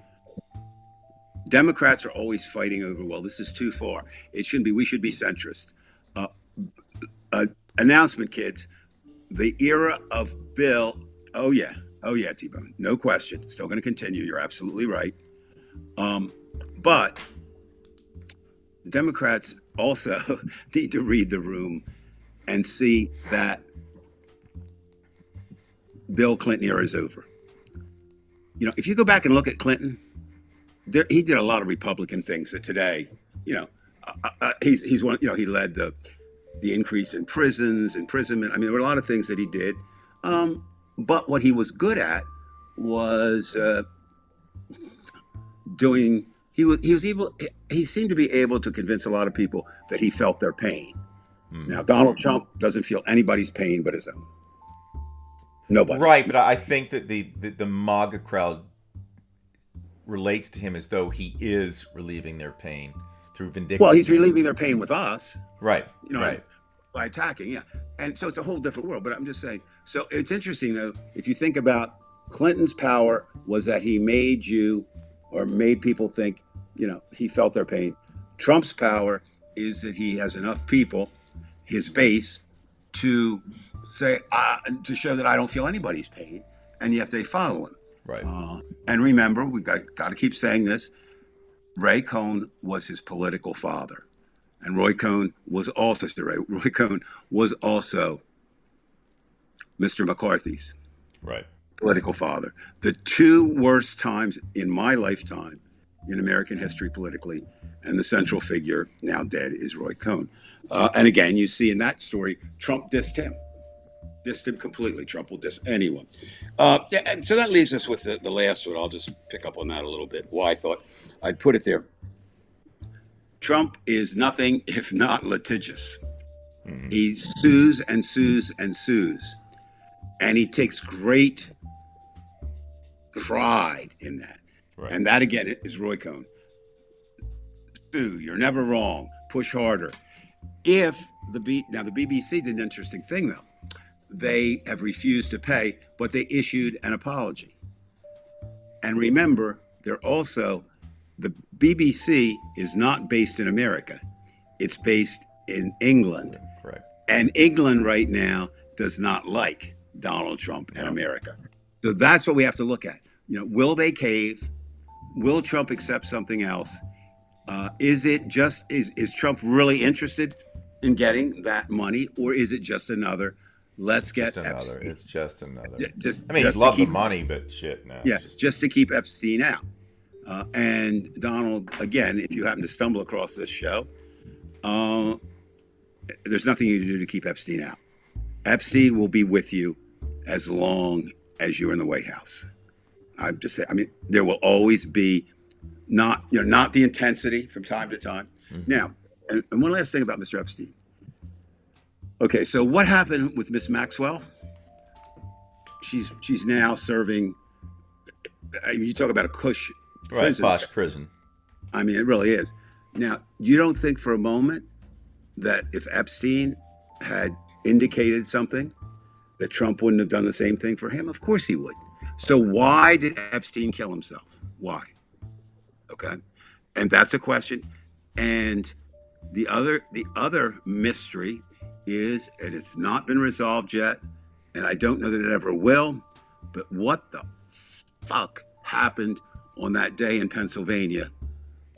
Democrats are always fighting over, well, this is too far. It shouldn't be. We should be centrist. Announcement, kids. The era of Bill. Oh yeah, T-Bone. No question. Still going to continue. You're absolutely right. But the Democrats also need to read the room and see that Bill Clinton era is over. If you go back and look at Clinton, he did a lot of Republican things that today, he's one. He led the increase in prisons, imprisonment. There were a lot of things that he did. But what he was good at was doing. He seemed to be able to convince a lot of people that he felt their pain. Now, Donald Trump doesn't feel anybody's pain but his own. Nobody. Right, but I think that the MAGA crowd relates to him as though he is relieving their pain through vindictiveness. Well, he's relieving their pain with us. Right. Right. By attacking, yeah. And so it's a whole different world. But I'm just saying, so it's interesting, though, if you think about Clinton's power was that he made people think, he felt their pain. Trump's power is that he has enough people, his base, to say, to show that I don't feel anybody's pain, and yet they follow him. Right. And remember, we got to keep saying this. Ray Cohn was his political father, and Roy Cohn was also Mr. McCarthy's political father. The two worst times in my lifetime in American history politically, and the central figure, now dead, is Roy Cohn. And again, you see in that story, Trump dissed him completely. Trump will diss anyone. And so that leaves us with the last one. I'll just pick up on that a little bit. Why I thought I'd put it there. Trump is nothing if not litigious. Mm-hmm. He sues and sues and sues. And he takes great pride in that. Right. And that, again, is Roy Cohn. Sue, you're never wrong. Push harder. Now, the BBC did an interesting thing, though. They have refused to pay, but they issued an apology. And remember, the BBC is not based in America. It's based in England. Correct. And England right now does not like Donald Trump and America. So that's what we have to look at. Will they cave? Will Trump accept something else? Is it just is Trump really interested in getting that money, or is it just another? Let's It's just get another. Epstein. It's just another. Just I mean, he'd just to love the keep, money, but shit, no, yeah, it's just. just to keep Epstein out. And Donald, again, if you happen to stumble across this show, uh, there's nothing you can do to keep Epstein out. Epstein will be with you as long as you're in the White House. I'm just saying. I mean, there will always be not the intensity from time to time. Mhm. Now, and one last thing about Mr. Epstein. Okay, so what happened with Miss Maxwell? She's now serving. I mean, you talk about a cush Right, prison posh sentence. prison. I mean, it really is. Now, you don't think for a moment that if Epstein had indicated something, that Trump wouldn't have done the same thing for him? Of course he would. So why did Epstein kill himself? Why? Okay, and that's a question. And the other mystery is, and it's not been resolved yet, and I don't know that it ever will. But what the fuck happened on that day in Pennsylvania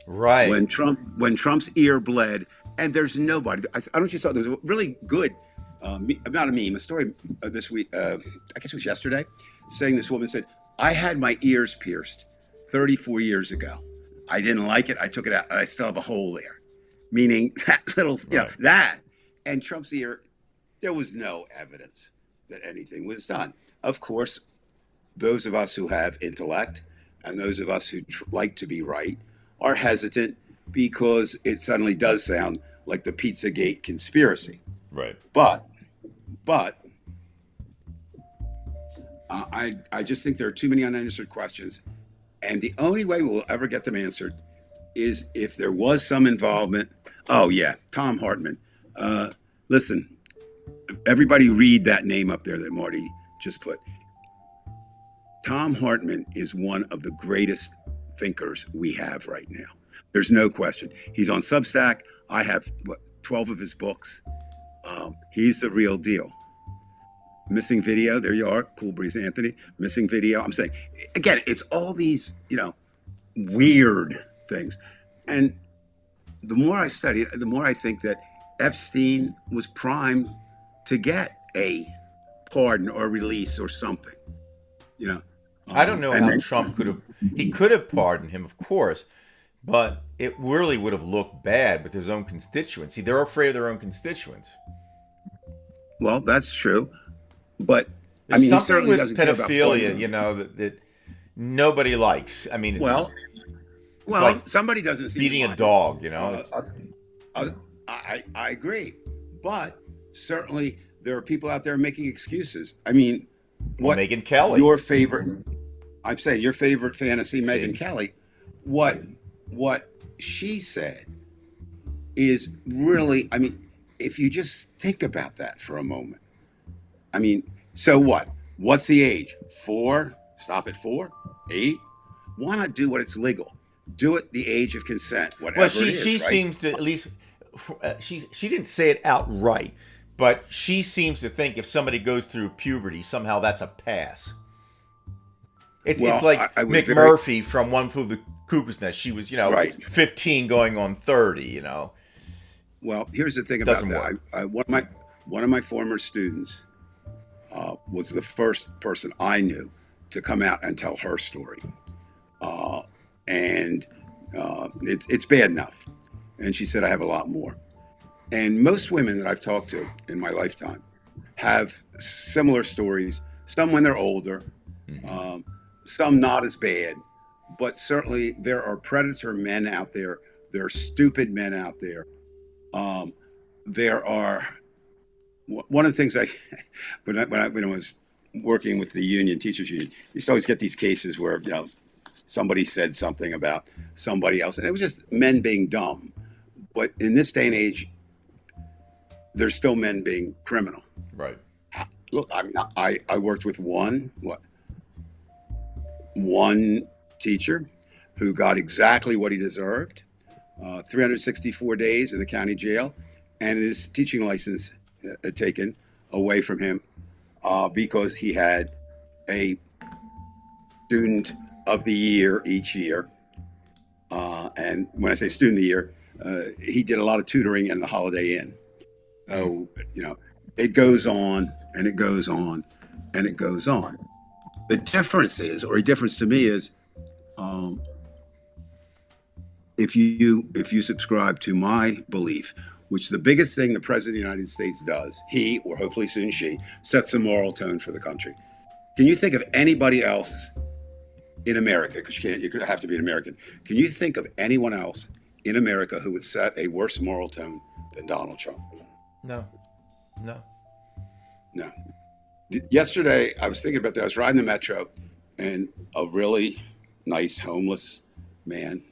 Right. when Trump's ear bled, and there's nobody. I don't know if you saw. There's a really good, not a meme, a story this week. I guess it was yesterday, saying this woman said, "I had my ears pierced 34 years ago. I didn't like it. I took it out, and I still have a hole there." Meaning that little, Right. that. And Trump's ear, there was no evidence that anything was done. Of course, those of us who have intellect and those of us who like to be right are hesitant because it suddenly does sound like the Pizzagate conspiracy. Right. But I just think there are too many unanswered questions, and the only way we'll ever get them answered is if there was some involvement. Oh yeah, Tom Hartman. Listen, everybody read that name up there that Marty just put. Tom Hartman is one of the greatest thinkers we have right now. There's no question. He's on Substack. I have 12 of his books. He's the real deal. Missing Video, there you are, Cool Breeze Anthony. Missing Video. I'm saying, again, it's all these, weird things. And the more I study it, the more I think that Epstein was primed to get a pardon or release or something. I don't know and how then- Trump could have. He could have pardoned him, of course, but it really would have looked bad with his own constituents. See, they're afraid of their own constituents. Well, that's true. But There's he something certainly with doesn't care about pedophilia, pardoning. that nobody likes. I mean, it's, Well, it's like somebody doesn't see beating the a line. dog, It's, I agree, but certainly there are people out there making excuses. I mean, what Megyn Kelly. your favorite? I'm saying your favorite fantasy, Megyn See? Kelly. What she said is really. I mean, if you just think about that for a moment. I mean, so what? What's the age? 4? Stop at 4? 8? Why not do what it's legal? Do it the age of consent, whatever well, it is, she right? seems to at least she didn't say it outright, but she seems to think if somebody goes through puberty, somehow that's a pass. It's Well, like I was McMurphy from One Flew the Cuckoo's Nest. She was, Right. 15 going on 30. Well, here's the thing about Doesn't that. One of my former students was the first person I knew to come out and tell her story, and it's bad enough. And she said, I have a lot more. And most women that I've talked to in my lifetime have similar stories. Some when they're older, some not as bad, but certainly there are predator men out there. There are stupid men out there. There are one of the things when I was working with the union, teachers union, you used to always get these cases where somebody said something about somebody else, and it was just men being dumb. But in this day and age, there's still men being criminal. Right. Look, I mean, I worked with one teacher who got exactly what he deserved, 364 days in the county jail, and his teaching license taken away from him because he had a student of the year each year, And when I say student of the year, he did a lot of tutoring in the Holiday Inn. Mm. So, it goes on and it goes on and it goes on. The difference is, or a difference to me is, um, if you subscribe to my belief, which the biggest thing the president of the United States does, he or hopefully soon she sets the moral tone for the country. Can you think of anybody else in America? Because you could have to be an American. Can you think of anyone else in America who would set a worse moral tone than Donald Trump? No, no. No. Yesterday, I was thinking about that. I was riding the metro, and a really nice homeless man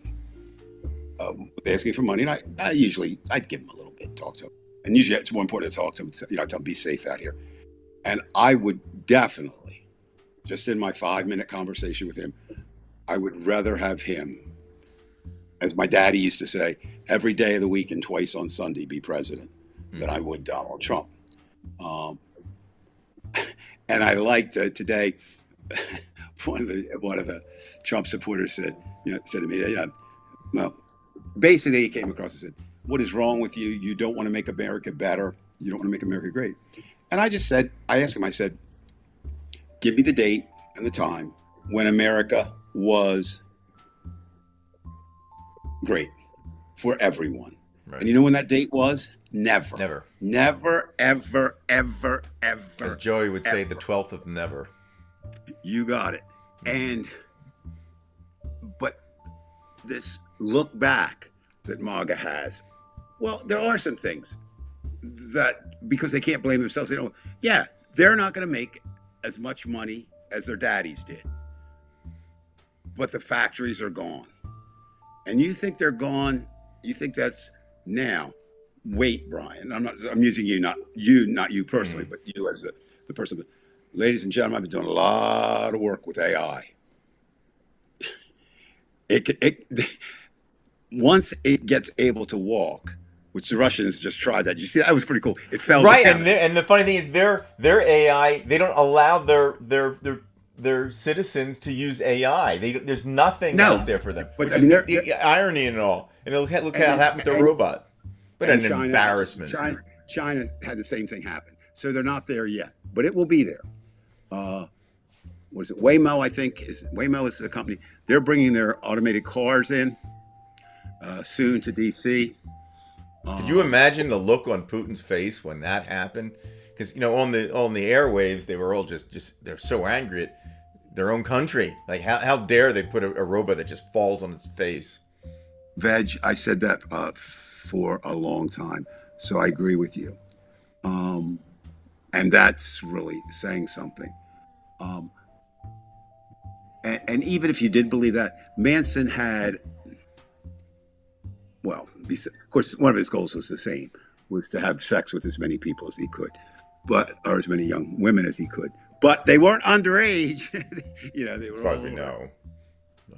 asking for money, and I'd give him a little bit, talk to him, and usually it's more important to talk to him. I tell him be safe out here, and I would definitely, just in my 5-minute conversation with him, I would rather have him, as my daddy used to say, every day of the week and twice on Sunday be president, than I would Donald Trump. And I liked today. One of the Trump supporters said to me, well, basically he came across and said, "What is wrong with you? You don't want to make America better. You don't want to make America great." And I asked him, I said, "Give me the date and the time when America was great for everyone." Right. And you know when that date was? Never. Never. Never, ever, ever, ever. As Joey would say, ever. the 12th of never. You got it. But this look back that MAGA has, well, there are some things that, because they can't blame themselves, they're not going to make as much money as their daddies did. But the factories are gone. And you think they're gone, you think that's now. Wait, Brian, I'm using you, not you personally, but you as the person. But ladies and gentlemen, I've been doing a lot of work with AI. Once it gets able to walk, which the Russians just tried that. You see, that was pretty cool. It fell right, down. and the funny thing is, their AI, they don't allow their citizens to use AI. There's nothing out there for them. But which is the irony in it all. And look how it happened with the robot. But an embarrassment. China had the same thing happen. So they're not there yet, but it will be there. Was it Waymo? I think Waymo is the company. They're bringing their automated cars in soon to DC. Could you imagine the look on Putin's face when that happened? Because on the airwaves, they were all just they're so angry at their own country. Like how dare they put a robot that just falls on its face? Veg, I said that for a long time, so I agree with you, and that's really saying something. And even if you did believe that, Manson had, well, of course, one of his goals was the same, was to have sex with as many people as he could, or as many young women as he could. But they weren't underage. They were. As far as we know.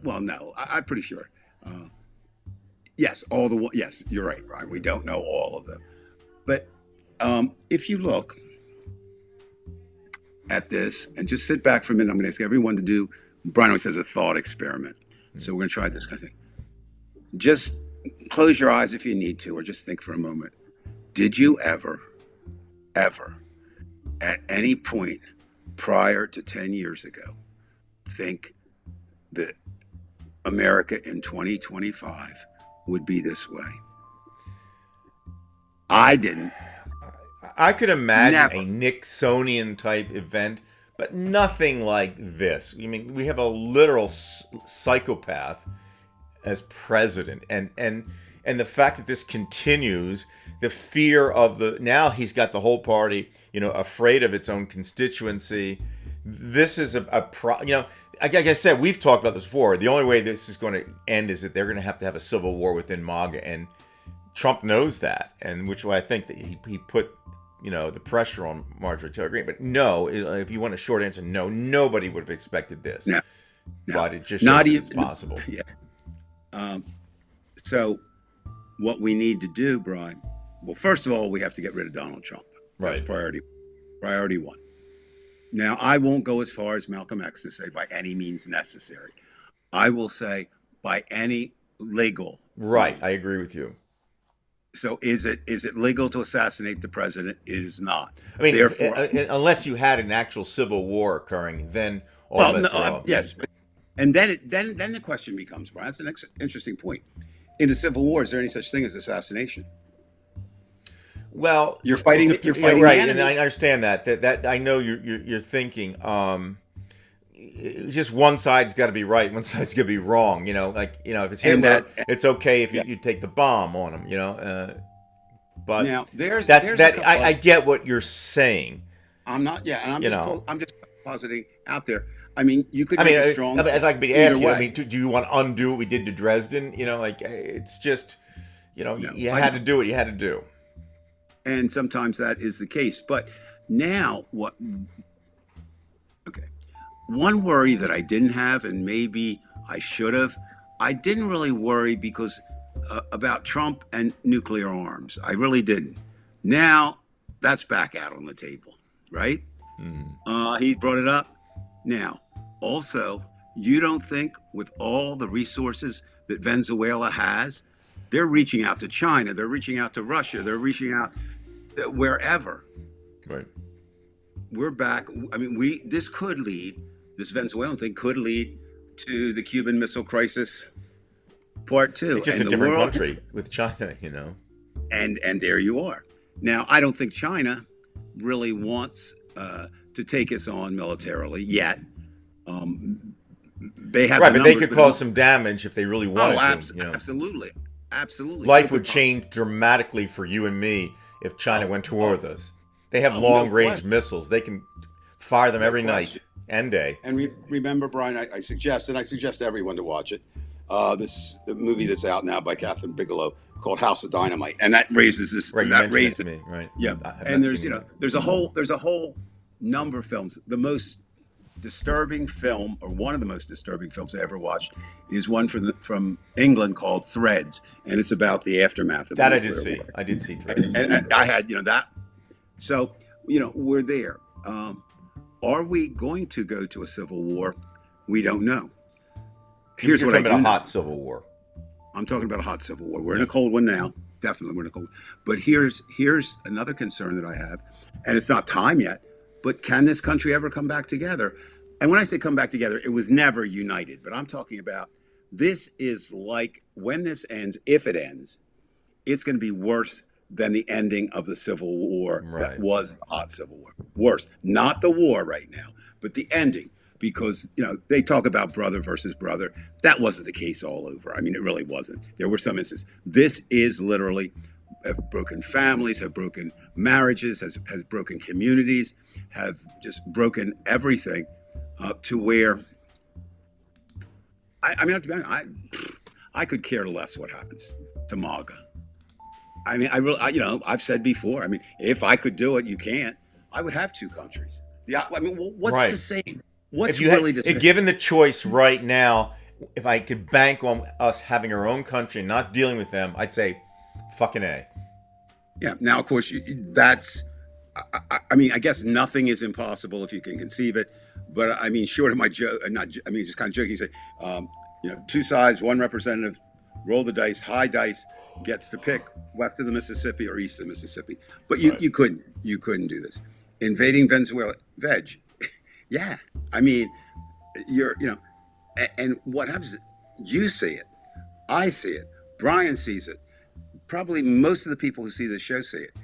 Well, no, I'm pretty sure. Yes, yes, you're right, Brian. We don't know all of them. But if you look at this and just sit back for a minute, I'm going to ask everyone to do, Brian always says, a thought experiment. So we're going to try this kind of thing. Just close your eyes if you need to, or just think for a moment. Did you ever, at any point prior to 10 years ago, think that America in 2025 would be this way? I didn't. I could imagine Never. a Nixonian type event, but nothing like this. I mean, we have a literal psychopath as president, and the fact that this continues, the fear of now he's got the whole party, afraid of its own constituency. This is like I said, we've talked about this before. The only way this is going to end is that they're going to have a civil war within MAGA, and Trump knows that, and which way I think that he put the pressure on Marjorie Taylor Greene. But no, if you want a short answer, no, nobody would have expected this. No. But it just shows that it's possible. Yeah. So what we need to do, Brian, well, first of all, we have to get rid of Donald Trump. That's Right. priority one. Now, I won't go as far as Malcolm X to say by any means necessary. I will say by any legal. Right. I agree with you. So is it legal to assassinate the president? It is not. I mean, Therefore, unless you had an actual civil war occurring, then all well, no, bets are off. yes, and then the question becomes, Brian, that's an interesting point. In the Civil War, is there any such thing as assassination? Well, You're fighting. You're fighting right, the and enemy. I understand that I know you're thinking. Just one side's got to be right, one side's got to be wrong. If it's And Hitler, that, it's okay if yeah. you take the bomb on him. But Now there's that's a that. couple I get what you're saying. I'm not. Yeah, and You know, I'm just positing out there. I mean, you could I mean, make a strong. I'd like to be either asked you. way. I mean, do you want to undo what we did to Dresden? It's just, No, you had to do what you had to do. and sometimes that is the case. But now, what? Okay, one worry that I didn't have, and maybe I should have. I didn't really worry because about Trump and nuclear arms. I really didn't. Now that's back out on the table, right? He brought it up. Now, also, you don't think with all the resources that Venezuela has, they're reaching out to China, they're reaching out to Russia, they're reaching out wherever. Right. We're back. I mean, this Venezuelan thing could lead to the Cuban Missile Crisis Part 2. It's just and a the different world, country with China. and there you are. Now, I don't think China really wants to take us on militarily yet. They have Right, the but they numbers, could cause some damage if they really wanted to. absolutely, absolutely. Life Super would power. change dramatically for you and me if China went to war with us. They have no long-range question. missiles. They can fire them every question. night and day. And remember, Brian, I suggest everyone to watch it. This movie that's out now by Catherine Bigelow called House of Dynamite, and that raises this. Right, you that mentioned it raises to me. Right. Yeah, I have and not there's seen it. there's a whole number of films. The most disturbing film, or one of the most disturbing films I ever watched, is one from England called Threads, and it's about the aftermath of That the I did nuclear see. war. I did see Threads. And I had that. So we're there. Are we going to go to a civil war? We don't know. Here's You're what I talking do about a know. hot civil war. I'm talking about a hot civil war. We're in a cold one now. Definitely, we're in a cold one. But here's another concern that I have, and it's not time yet. But can this country ever come back together? And when I say come back together, it was never united. But I'm talking about this is like when this ends, if it ends, it's going to be worse than the ending of the Civil War that Right. was the hot Civil War. Worse, not the war right now, but the ending. Because they talk about brother versus brother. That wasn't the case all over. I mean, it really wasn't. There were some instances. This is literally have broken families, have broken marriages, has broken communities, have just broken everything to where I mean, I have to be honest, I could care less what happens to MAGA. I mean, I've said before. I mean, if I could do it, you can't. I would have two countries. Yeah, I mean, what's Right. to say? What's If you really had, to say? given the choice right now, if I could bank on us having our own country and not dealing with them, I'd say, fucking A. Yeah. Now, of course, that's. I mean, I guess nothing is impossible if you can conceive it. But I mean, short of my joke, not. I mean, just kind of joking. Say, two sides, one representative, roll the dice. High dice gets to pick west of the Mississippi or east of the Mississippi. But Right. you couldn't do this. Invading Venezuela, yeah. I mean, and what happens is you see it, I see it, Brian sees it, probably most of the people who see this show see it.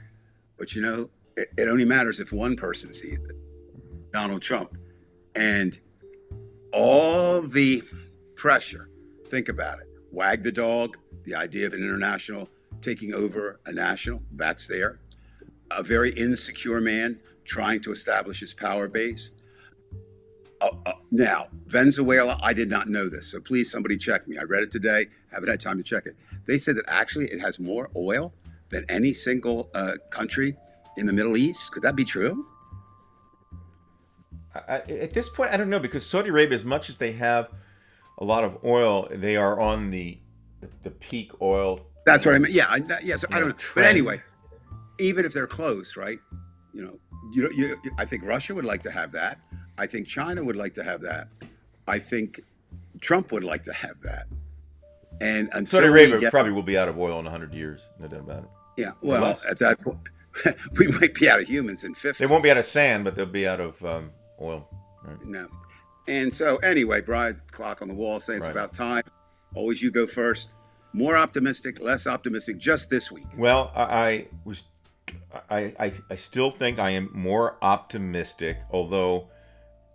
But it only matters if one person sees it, Donald Trump. And all the pressure, think about it, wag the dog, the idea of an international taking over a national, that's there. A very insecure man trying to establish his power base. Now, Venezuela, I did not know this, so please somebody check me. I read it today, haven't had time to check it. They said that actually it has more oil than any single country in the Middle East. Could that be true? At this point, I don't know, because Saudi Arabia, as much as they have a lot of oil, they are on the peak oil. That's what I meant. Yeah, so I don't know. But trend. anyway, even if they're close, right? I think Russia would like to have that. I think China would like to have that. I think Trump would like to have that. And until Saudi we Arabia get, probably will be out of oil in 100 years. No doubt about it. yeah, Or well, less. at that point, we might be out of humans in 50. They won't be out of sand, but they'll be out of oil. Right. No. And so, anyway, Brian, clock on the wall saying it's Right. about time. Always you go first. More optimistic, less optimistic, just this week. Well, I still think I am more optimistic, although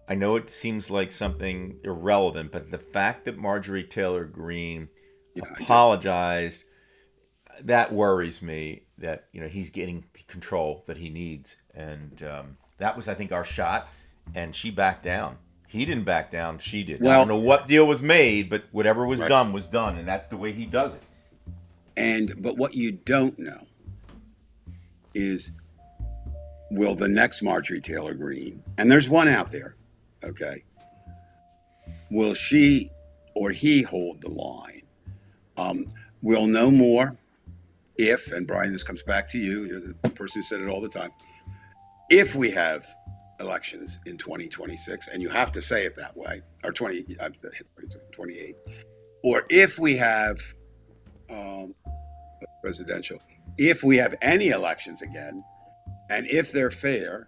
I know it seems like something irrelevant, but the fact that Marjorie Taylor Greene apologized, that worries me, that he's getting control that he needs. And that was, I think, our shot, and she backed down. He didn't back down, she did. Well, I don't know what deal was made, but whatever was right. done was done, and that's the way he does it. But what you don't know is, will the next Marjorie Taylor Greene, and there's one out there, okay, will she or he hold the line? We'll know more if, and Brian, this comes back to you, you're the person who said it all the time, if we have elections in 2026, and you have to say it that way, or 28, or if we have presidential, if we have any elections again, and if they're fair,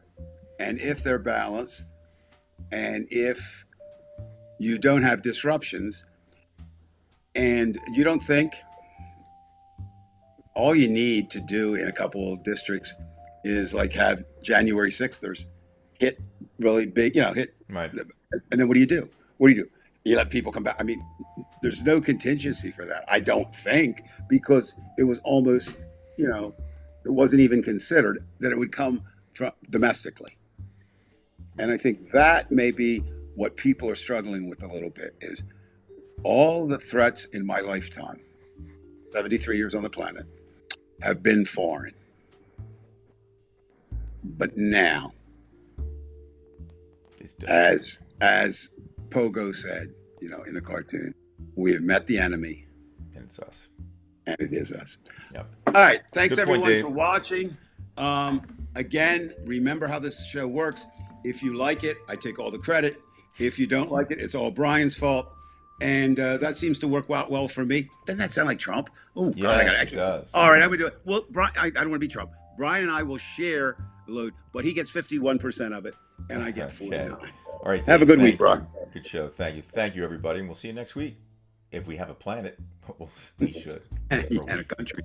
and if they're balanced, and if you don't have disruptions, and you don't think all you need to do in a couple of districts is like have January 6thers hit really big, hit, Right. And then what do you do? What do you do? You let people come back. I mean, there's no contingency for that, I don't think, because it was almost, it wasn't even considered that it would come from domestically. And I think that may be what people are struggling with a little bit, is all the threats in my lifetime, 73 years on the planet, have been foreign. But now, as Pogo said, in the cartoon, we have met the enemy, And it's us. and it is us. Yep. All right. Thanks, Good point, everyone, Dave. for watching. Again, remember how this show works. If you like it, I take all the credit. If you don't like it, it's all Brian's fault. And that seems to work out well for me. Doesn't that sound like Trump? Oh, God. Yes, it does. All right, I'm going to do it. Well, Brian, I don't want to be Trump. Brian and I will share the load, but he gets 51% of it, and I get 49. Okay. All right. Have a Dave, good week, thank Brian. you. Good show. Thank you. Thank you, everybody. And we'll see you next week. If we have a planet, we should. And a country.